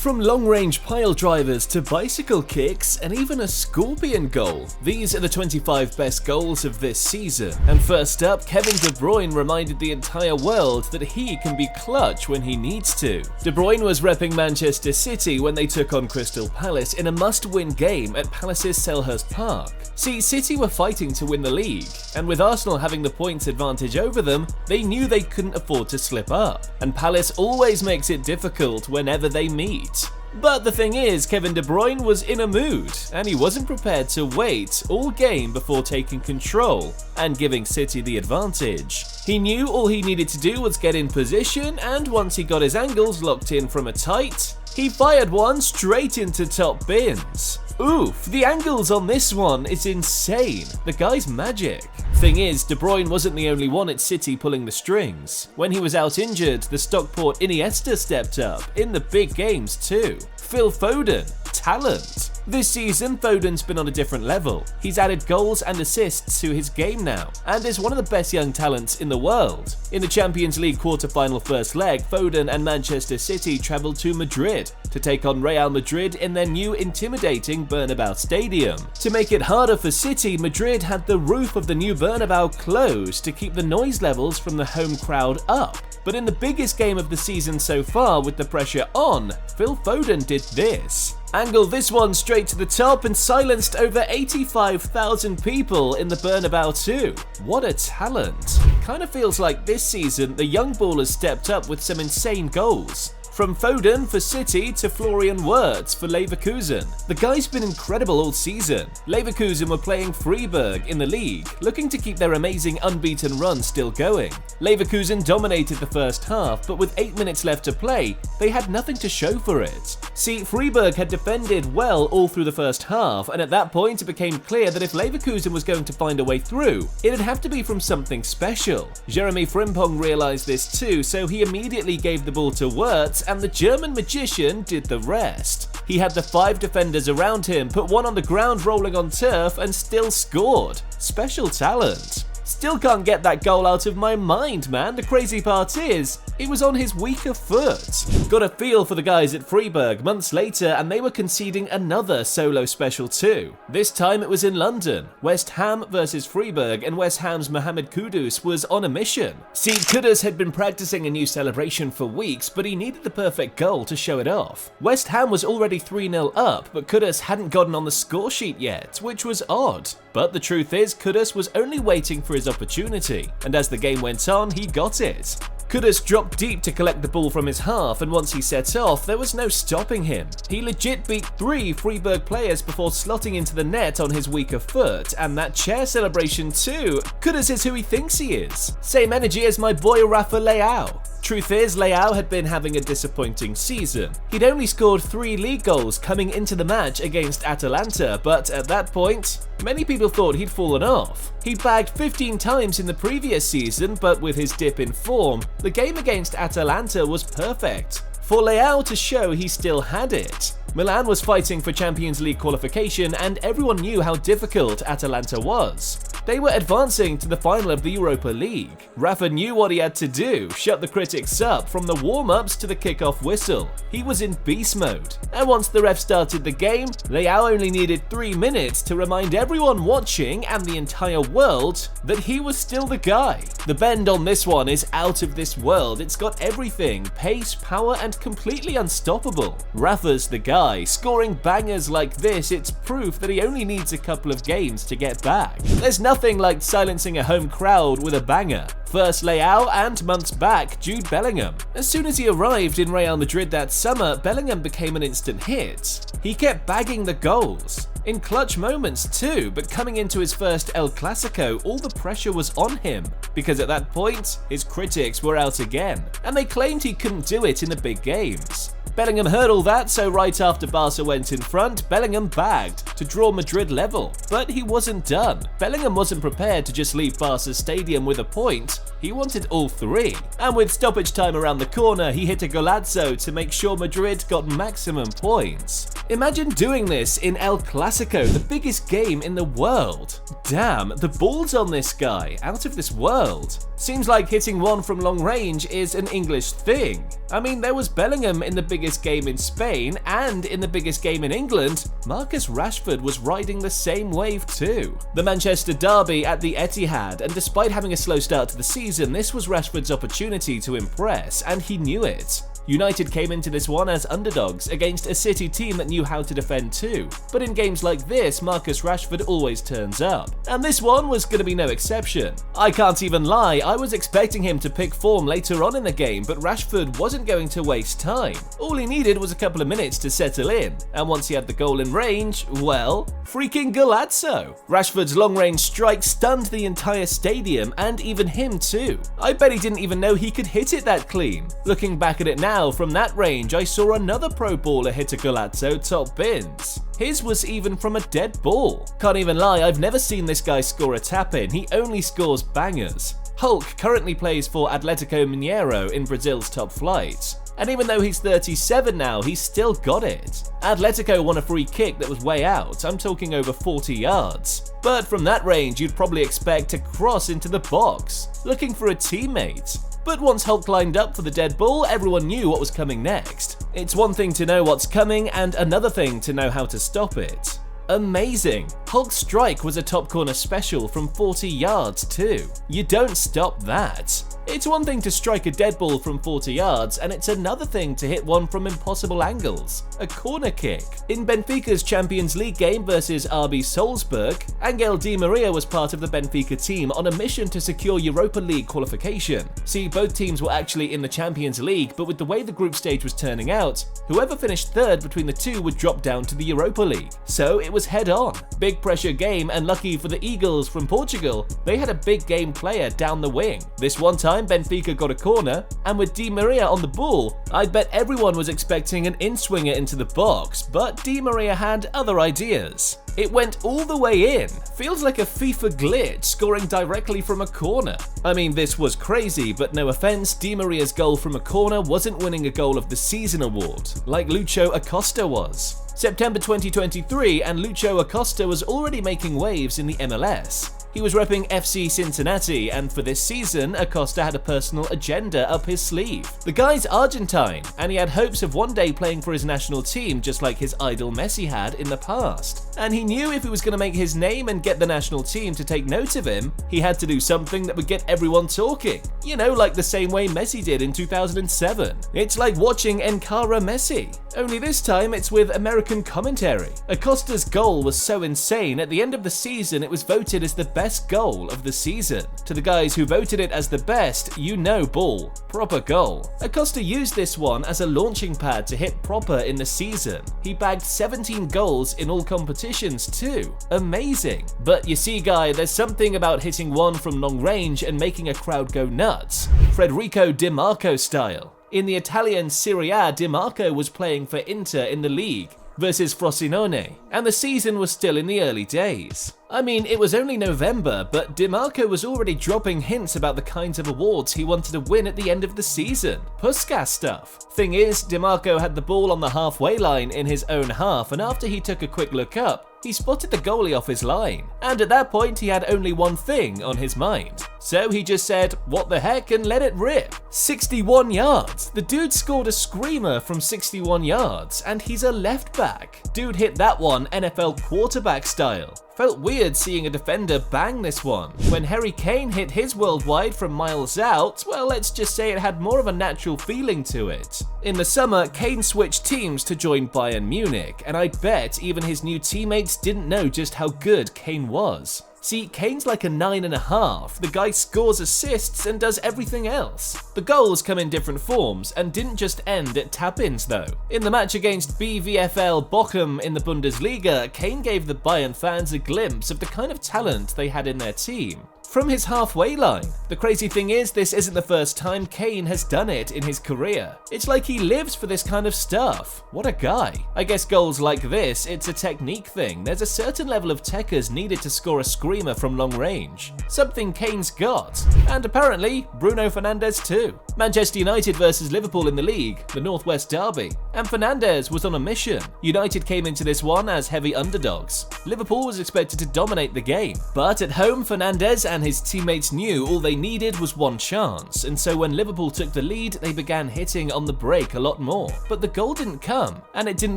From long-range pile drivers to bicycle kicks and even a scorpion goal, these are the 25 best goals of this season. And first up, Kevin De Bruyne reminded the entire world that he can be clutch when he needs to. De Bruyne was repping Manchester City when they took on Crystal Palace in a must-win game at Palace's Selhurst Park. See, City were fighting to win the league, and with Arsenal having the points advantage over them, they knew they couldn't afford to slip up. And Palace always makes it difficult whenever they meet. But the thing is, Kevin De Bruyne was in a mood, and he wasn't prepared to wait all game before taking control and giving City the advantage. He knew all he needed to do was get in position, and once he got his angles locked in from a tight, he fired one straight into top bins. Oof, the angles on this one is insane. The guy's magic. Thing is, De Bruyne wasn't the only one at City pulling the strings. When he was out injured, the Stockport Iniesta stepped up, in the big games too. Phil Foden, talent. This season, Foden's been on a different level. He's added goals and assists to his game now, and is one of the best young talents in the world. In the Champions League quarter-final first leg, Foden and Manchester City travelled to Madrid to take on Real Madrid in their new intimidating Bernabeu stadium. To make it harder for City, Madrid had the roof of the new Bernabeu closed to keep the noise levels from the home crowd up. But in the biggest game of the season so far with the pressure on, Phil Foden did this. Angled this one straight to the top and silenced over 85,000 people in the Bernabeu too. What a talent. Kinda feels like this season the young ballers stepped up with some insane goals. From Foden for City to Florian Wirtz for Leverkusen. The guy's been incredible all season. Leverkusen were playing Freiburg in the league, looking to keep their amazing unbeaten run still going. Leverkusen dominated the first half, but with 8 minutes left to play, they had nothing to show for it. See, Freiburg had defended well all through the first half, and at that point it became clear that if Leverkusen was going to find a way through, it'd have to be from something special. Jeremy Frimpong realised this too, so he immediately gave the ball to Wirtz, and the German magician did the rest. He had the 5 defenders around him, put one on the ground rolling on turf, and still scored. Special talent. Still can't get that goal out of my mind, man. The crazy part is, it was on his weaker foot. Got a feel for the guys at Freiburg months later, and they were conceding another solo special too. This time it was in London. West Ham versus Freiburg, and West Ham's Mohamed Kudus was on a mission. See, Kudus had been practicing a new celebration for weeks, but he needed the perfect goal to show it off. West Ham was already 3-0 up, but Kudus hadn't gotten on the score sheet yet, which was odd. But the truth is, Kudus was only waiting for his opportunity, and as the game went on, he got it. Kudus dropped deep to collect the ball from his half, and once he set off, there was no stopping him. He legit beat 3 Freiburg players before slotting into the net on his weaker foot, and that chair celebration too. Kudus is who he thinks he is. Same energy as my boy Rafa Leao. Truth is, Leao had been having a disappointing season. He'd only scored 3 league goals coming into the match against Atalanta, but at that point, many people thought he'd fallen off. He'd bagged 15 times in the previous season, but with his dip in form, the game against Atalanta was perfect for Leao to show he still had it. Milan was fighting for Champions League qualification, and everyone knew how difficult Atalanta was. They were advancing to the final of the Europa League. Rafa knew what he had to do, shut the critics up from the warm-ups to the kickoff whistle. He was in beast mode. And once the ref started the game, Leao only needed 3 minutes to remind everyone watching and the entire world that he was still the guy. The bend on this one is out of this world. It's got everything: pace, power, and completely unstoppable. Rafa's the guy. Scoring bangers like this, it's proof that he only needs a couple of games to get back. There's nothing like silencing a home crowd with a banger. First Leao, and months back, Jude Bellingham. As soon as he arrived in Real Madrid that summer, Bellingham became an instant hit. He kept bagging the goals. In clutch moments too, but coming into his first El Clasico, all the pressure was on him, because at that point, his critics were out again, and they claimed he couldn't do it in the big games. Bellingham heard all that, so right after Barca went in front, Bellingham bagged to draw Madrid level. But he wasn't done. Bellingham wasn't prepared to just leave Barca's stadium with a point. He wanted all 3. And with stoppage time around the corner, he hit a golazo to make sure Madrid got maximum points. Imagine doing this in El Clasico, the biggest game in the world. Damn, the balls on this guy, out of this world. Seems like hitting one from long range is an English thing. I mean, there was Bellingham in the biggest game in Spain, and in the biggest game in England, Marcus Rashford was riding the same wave too. The Manchester derby at the Etihad, and despite having a slow start to the season, this was Rashford's opportunity to impress, and he knew it. United came into this one as underdogs against a City team that knew how to defend too, but in games like this, Marcus Rashford always turns up. And this one was going to be no exception. I can't even lie, I was expecting him to pick form later on in the game, but Rashford wasn't going to waste time. All he needed was a couple of minutes to settle in, and once he had the goal in range, well, freaking Golazo! Rashford's long-range strike stunned the entire stadium, and even him too. I bet he didn't even know he could hit it that clean. Looking back at it now, from that range, I saw another pro baller hit a Golazo top bins. His was even from a dead ball. Can't even lie, I've never seen this guy score a tap-in, he only scores bangers. Hulk currently plays for Atletico Mineiro in Brazil's top flight. And even though he's 37 now, he's still got it. Atletico won a free kick that was way out, I'm talking over 40 yards. But from that range, you'd probably expect a cross into the box, looking for a teammate. But once Hulk lined up for the dead ball, everyone knew what was coming next. It's one thing to know what's coming, and another thing to know how to stop it. Amazing! Hulk's strike was a top corner special from 40 yards too. You don't stop that. It's one thing to strike a dead ball from 40 yards, and it's another thing to hit one from impossible angles, a corner kick. In Benfica's Champions League game versus RB Salzburg, Angel Di Maria was part of the Benfica team on a mission to secure Europa League qualification. See, both teams were actually in the Champions League, but with the way the group stage was turning out, whoever finished third between the two would drop down to the Europa League. So it was head on. Big pressure game, and lucky for the Eagles from Portugal, they had a big game player down the wing. This one time, Benfica got a corner, and with Di Maria on the ball, I bet everyone was expecting an in-swinger into the box, but Di Maria had other ideas. It went all the way in. Feels like a FIFA glitch, scoring directly from a corner. I mean, this was crazy, but no offense, Di Maria's goal from a corner wasn't winning a Goal of the Season award, like Lucho Acosta was. September 2023, and Lucho Acosta was already making waves in the MLS. He was repping FC Cincinnati, and for this season, Acosta had a personal agenda up his sleeve. The guy's Argentine, and he had hopes of one day playing for his national team just like his idol Messi had in the past. And he knew if he was going to make his name and get the national team to take note of him, he had to do something that would get everyone talking. You know, like the same way Messi did in 2007. It's like watching Encara Messi, only this time it's with American commentary. Acosta's goal was so insane, at the end of the season it was voted as the best goal of the season. To the guys who voted it as the best, you know ball. Proper goal. Acosta used this one as a launching pad to hit proper in the season. He bagged 17 goals in all competitions too. Amazing. But you see guy, there's something about hitting one from long range and making a crowd go nuts. Federico Di Marco style. In the Italian Serie A, Di Marco was playing for Inter in the league versus Frosinone, and the season was still in the early days. I mean, it was only November, but Di Marco was already dropping hints about the kinds of awards he wanted to win at the end of the season. Puskas stuff. Thing is, Di Marco had the ball on the halfway line in his own half, and after he took a quick look up, he spotted the goalie off his line. And at that point, he had only one thing on his mind. So he just said, what the heck, and let it rip. 61 yards. The dude scored a screamer from 61 yards, and he's a left back. Dude hit that one NFL quarterback style. Felt weird seeing a defender bang this one. When Harry Kane hit his worldwide from miles out, well, let's just say it had more of a natural feeling to it. In the summer, Kane switched teams to join Bayern Munich, and I bet even his new teammates didn't know just how good Kane was. See, Kane's like a 9.5. The guy scores assists and does everything else. The goals come in different forms and didn't just end at tap-ins though. In the match against BVFL Bochum in the Bundesliga, Kane gave the Bayern fans a glimpse of the kind of talent they had in their team. from his halfway line. The crazy thing is, this isn't the first time Kane has done it in his career. It's like he lives for this kind of stuff. What a guy. I guess goals like this, it's a technique thing. There's a certain level of techers needed to score a screamer from long range. Something Kane's got. And apparently, Bruno Fernandes too. Manchester United versus Liverpool in the league, the Northwest Derby. And Fernandes was on a mission. United came into this one as heavy underdogs. Liverpool was expected to dominate the game. But at home, Fernandes and his teammates knew all they needed was one chance, and so when Liverpool took the lead, they began hitting on the break a lot more. But the goal didn't come, and it didn't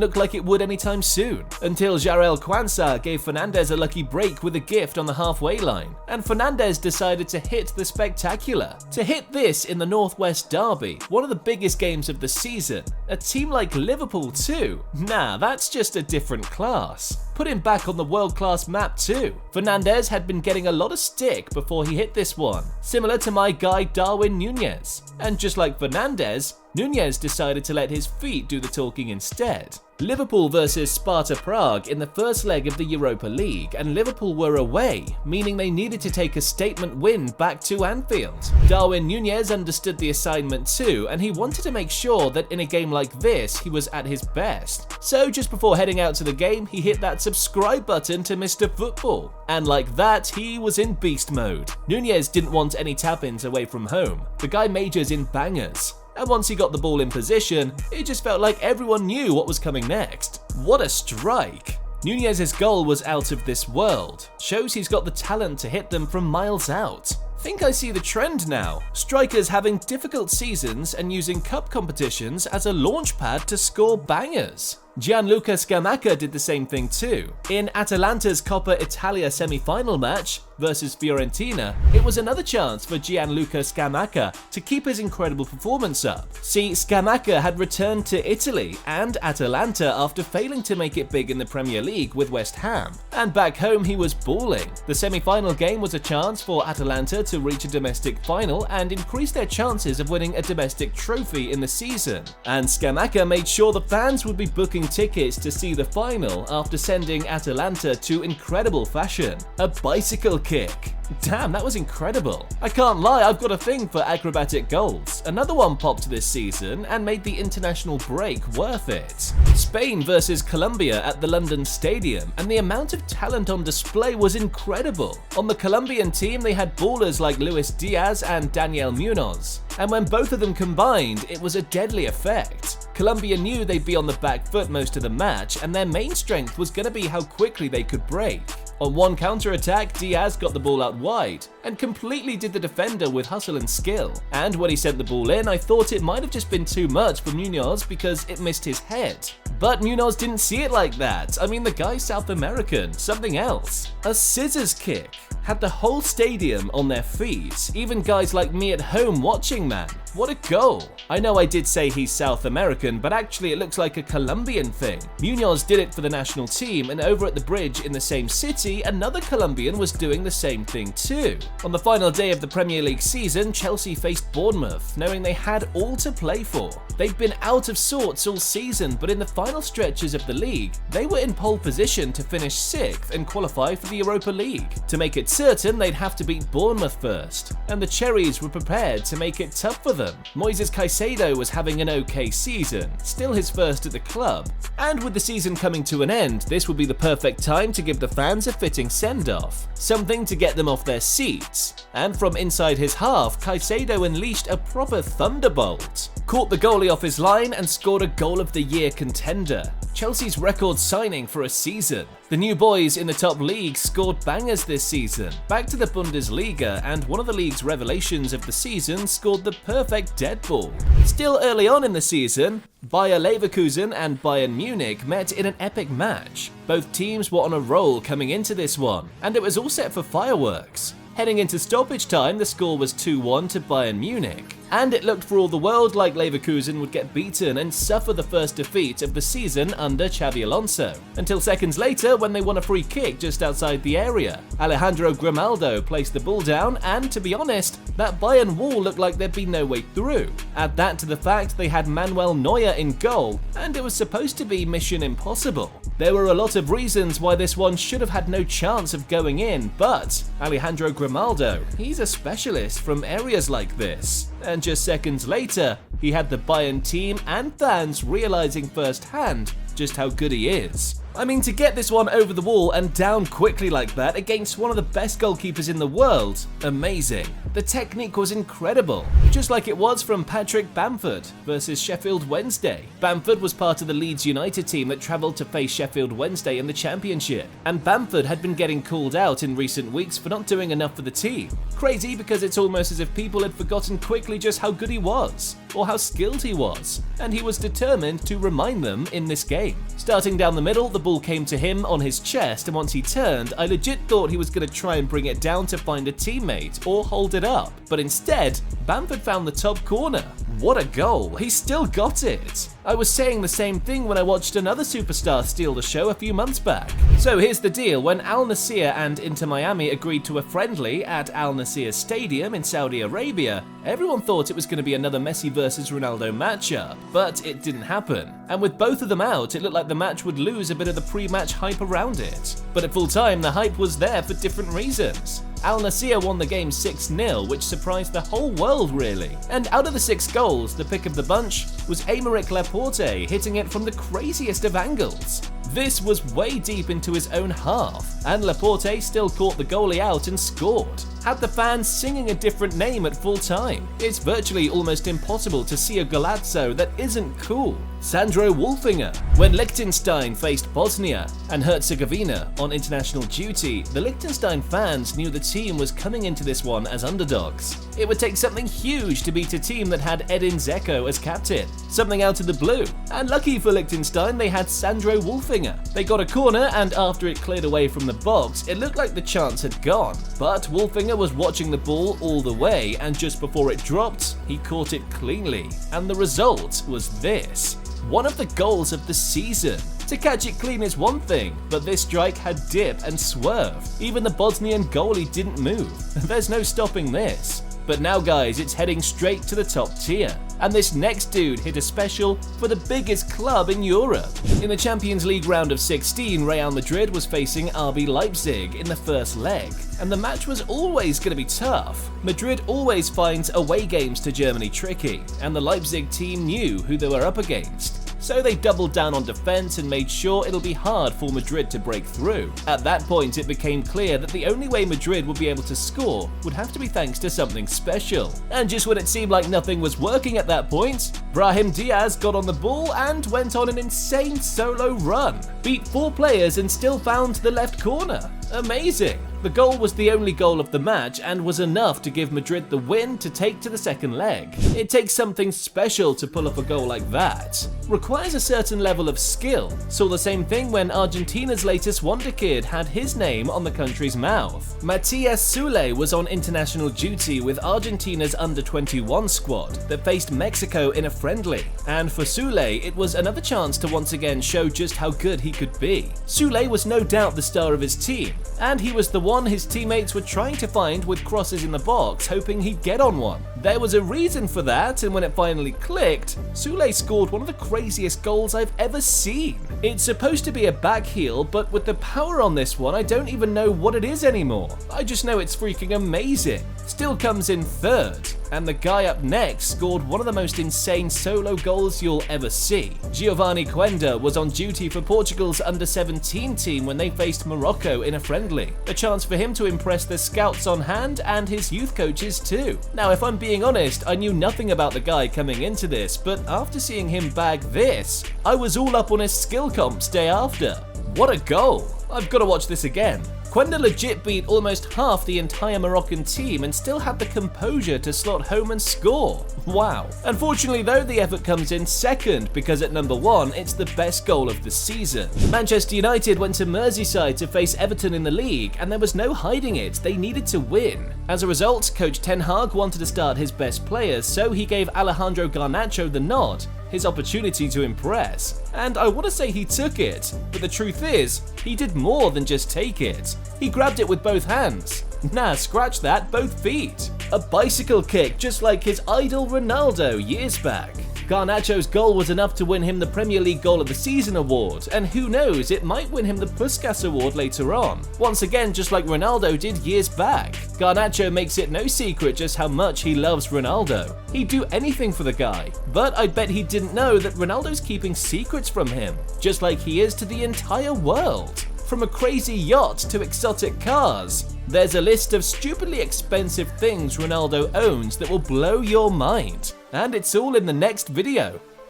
look like it would anytime soon, until Jarell Quansah gave Fernandes a lucky break with a gift on the halfway line, and Fernandes decided to hit the spectacular. To hit this in the Northwest Derby, one of the biggest games of the season, a team like Liverpool too, nah, that's just a different class. Put him back on the world-class map too. Fernandes had been getting a lot of stick before he hit this one, similar to my guy Darwin Núñez. And just like Fernandes, Núñez decided to let his feet do the talking instead. Liverpool versus Sparta Prague in the first leg of the Europa League, and Liverpool were away, meaning they needed to take a statement win back to Anfield. Darwin Núñez understood the assignment too, and he wanted to make sure that in a game like this, he was at his best. So just before heading out to the game, he hit that subscribe button to Mr. Football. And like that, he was in beast mode. Núñez didn't want any tap-ins away from home. The guy majors in bangers. And once he got the ball in position, it just felt like everyone knew what was coming next. What a strike! Núñez's goal was out of this world. Shows he's got the talent to hit them from miles out. Think I see the trend now. Strikers having difficult seasons and using cup competitions as a launchpad to score bangers. Gianluca Scamacca did the same thing too. In Atalanta's Coppa Italia semi-final match versus Fiorentina, it was another chance for Gianluca Scamacca to keep his incredible performance up. See, Scamacca had returned to Italy and Atalanta after failing to make it big in the Premier League with West Ham. And back home he was balling. The semi-final game was a chance for Atalanta to reach a domestic final and increase their chances of winning a domestic trophy in the season. And Scamacca made sure the fans would be booking tickets to see the final after sending Atalanta to incredible fashion. A bicycle kick. Damn, that was incredible. I can't lie, I've got a thing for acrobatic goals. Another one popped this season and made the international break worth it. Spain versus Colombia at the London Stadium, and the amount of talent on display was incredible. On the Colombian team, they had ballers like Luis Diaz and Daniel Munoz, and when both of them combined, it was a deadly effect. Colombia knew they'd be on the back foot most of the match, and their main strength was going to be how quickly they could break. On one counter-attack, Diaz got the ball out wide and completely did the defender with hustle and skill. And when he sent the ball in, I thought it might have just been too much for Munoz because it missed his head. But Munoz didn't see it like that. I mean, the guy's South American, something else. A scissors kick had the whole stadium on their feet, even guys like me at home watching, man. What a goal! I know I did say he's South American, but actually it looks like a Colombian thing. Munoz did it for the national team, and over at the bridge in the same city, another Colombian was doing the same thing too. On the final day of the Premier League season, Chelsea faced Bournemouth, knowing they had all to play for. They'd been out of sorts all season, but in the final stretches of the league, they were in pole position to finish 6th and qualify for the Europa League. To make it certain, they'd have to beat Bournemouth first, and the Cherries were prepared to make it tough for them. Moises Caicedo was having an okay season, still his first at the club, and with the season coming to an end, this would be the perfect time to give the fans a fitting send-off, something to get them off their seats. And from inside his half, Caicedo unleashed a proper thunderbolt, caught the goalie off his line and scored a goal of the year contender. Chelsea's record signing for a season. The new boys in the top league scored bangers this season. Back to the Bundesliga, and one of the league's revelations of the season scored the perfect dead ball. Still early on in the season, Bayer Leverkusen and Bayern Munich met in an epic match. Both teams were on a roll coming into this one, and it was all set for fireworks. Heading into stoppage time, the score was 2-1 to Bayern Munich. and it looked for all the world like Leverkusen would get beaten and suffer the first defeat of the season under Xabi Alonso, until seconds later when they won a free kick just outside the area. Alejandro Grimaldo placed the ball down, and to be honest, that Bayern wall looked like there'd be no way through. Add that to the fact they had Manuel Neuer in goal, and it was supposed to be mission impossible. There were a lot of reasons why this one should have had no chance of going in, but Alejandro Grimaldo, he's a specialist from areas like this. And just seconds later, he had the Bayern team and fans realizing firsthand just how good he is. I mean, to get this one over the wall and down quickly like that against one of the best goalkeepers in the world, amazing. The technique was incredible, just like it was from Patrick Bamford versus Sheffield Wednesday. Bamford was part of the Leeds United team that travelled to face Sheffield Wednesday in the Championship, and Bamford had been getting called out in recent weeks for not doing enough for the team. Crazy because it's almost as if people had forgotten quickly just how good he was, or how skilled he was, and he was determined to remind them in this game. Starting down the middle, the ball came to him on his chest, and once he turned, I legit thought he was going to try and bring it down to find a teammate or hold it up, but instead, Bamford found the top corner. What a goal, he still got it. I was saying the same thing when I watched another superstar steal the show a few months back. So here's the deal, when Al Nassr and Inter Miami agreed to a friendly at Al Nassr Stadium in Saudi Arabia, everyone thought it was going to be another Messi versus Ronaldo matchup, but it didn't happen. And with both of them out, it looked like the match would lose a bit of the pre-match hype around it. But at full time, the hype was there for different reasons. Al Nassr won the game 6-0, which surprised the whole world really. And out of the 6 goals, the pick of the bunch was Aymeric Laporte hitting it from the craziest of angles. This was way deep into his own half, and Laporte still caught the goalie out and scored. Had the fans singing a different name at full time. It's virtually almost impossible to see a Golazzo that isn't cool. Sandro Wolfinger. When Liechtenstein faced Bosnia and Herzegovina on international duty, the Liechtenstein fans knew the team was coming into this one as underdogs. It would take something huge to beat a team that had Edin Dzeko as captain, something out of the blue. And lucky for Liechtenstein, they had Sandro Wolfinger. They got a corner, and after it cleared away from the box, it looked like the chance had gone. But Wolfinger was watching the ball all the way, and just before it dropped, he caught it cleanly. And the result was this. One of the goals of the season. To catch it clean is one thing, but this strike had dip and swerve. Even the Bosnian goalie didn't move. There's no stopping this. But now guys, it's heading straight to the top tier. And this next dude hit a special for the biggest club in Europe. In the Champions League round of 16, Real Madrid was facing RB Leipzig in the first leg. And the match was always going to be tough. Madrid always finds away games to Germany tricky, and the Leipzig team knew who they were up against. So they doubled down on defense and made sure it'll be hard for Madrid to break through. At that point, it became clear that the only way Madrid would be able to score would have to be thanks to something special. And just when it seemed like nothing was working at that point, Brahim Diaz got on the ball and went on an insane solo run. Beat 4 players and still found the left corner. Amazing. The goal was the only goal of the match and was enough to give Madrid the win to take to the second leg. It takes something special to pull off a goal like that. Requires a certain level of skill. Saw the same thing when Argentina's latest wonder kid had his name on the country's mouth. Matias Soule was on international duty with Argentina's under-21 squad that faced Mexico in a friendly. And for Soule, it was another chance to once again show just how good he could be. Soule was no doubt the star of his team, and he was the one his teammates were trying to find with crosses in the box, hoping he'd get on one. There was a reason for that, and when it finally clicked, Soule scored one of the craziest goals I've ever seen. It's supposed to be a back heel, but with the power on this one, I don't even know what it is anymore. I just know it's freaking amazing. Still comes in third, and the guy up next scored one of the most insane solo goals you'll ever see. Giovanni Quenda was on duty for Portugal's under-17 team when they faced Morocco in a friendly. A chance for him to impress the scouts on hand and his youth coaches too. Now, if I'm being honest, I knew nothing about the guy coming into this, but after seeing him bag this, I was all up on his skill comps day after. What a goal! I've got to watch this again. Quenda legit beat almost half the entire Moroccan team and still had the composure to slot home and score. Wow. Unfortunately though, the effort comes in second because at number 1, it's the best goal of the season. Manchester United went to Merseyside to face Everton in the league, and there was no hiding it, they needed to win. As a result, coach Ten Hag wanted to start his best players, so he gave Alejandro Garnacho the nod, his opportunity to impress. And I want to say he took it, but the truth is, he did more than just take it. He grabbed it with both hands. Nah, scratch that, both feet. A bicycle kick just like his idol Ronaldo years back. Garnacho's goal was enough to win him the Premier League Goal of the Season award, and who knows, it might win him the Puskas award later on. Once again, just like Ronaldo did years back. Garnacho makes it no secret just how much he loves Ronaldo. He'd do anything for the guy, but I bet he didn't know that Ronaldo's keeping secrets from him, just like he is to the entire world. From a crazy yacht to exotic cars, there's a list of stupidly expensive things Ronaldo owns that will blow your mind. And it's all in the next video.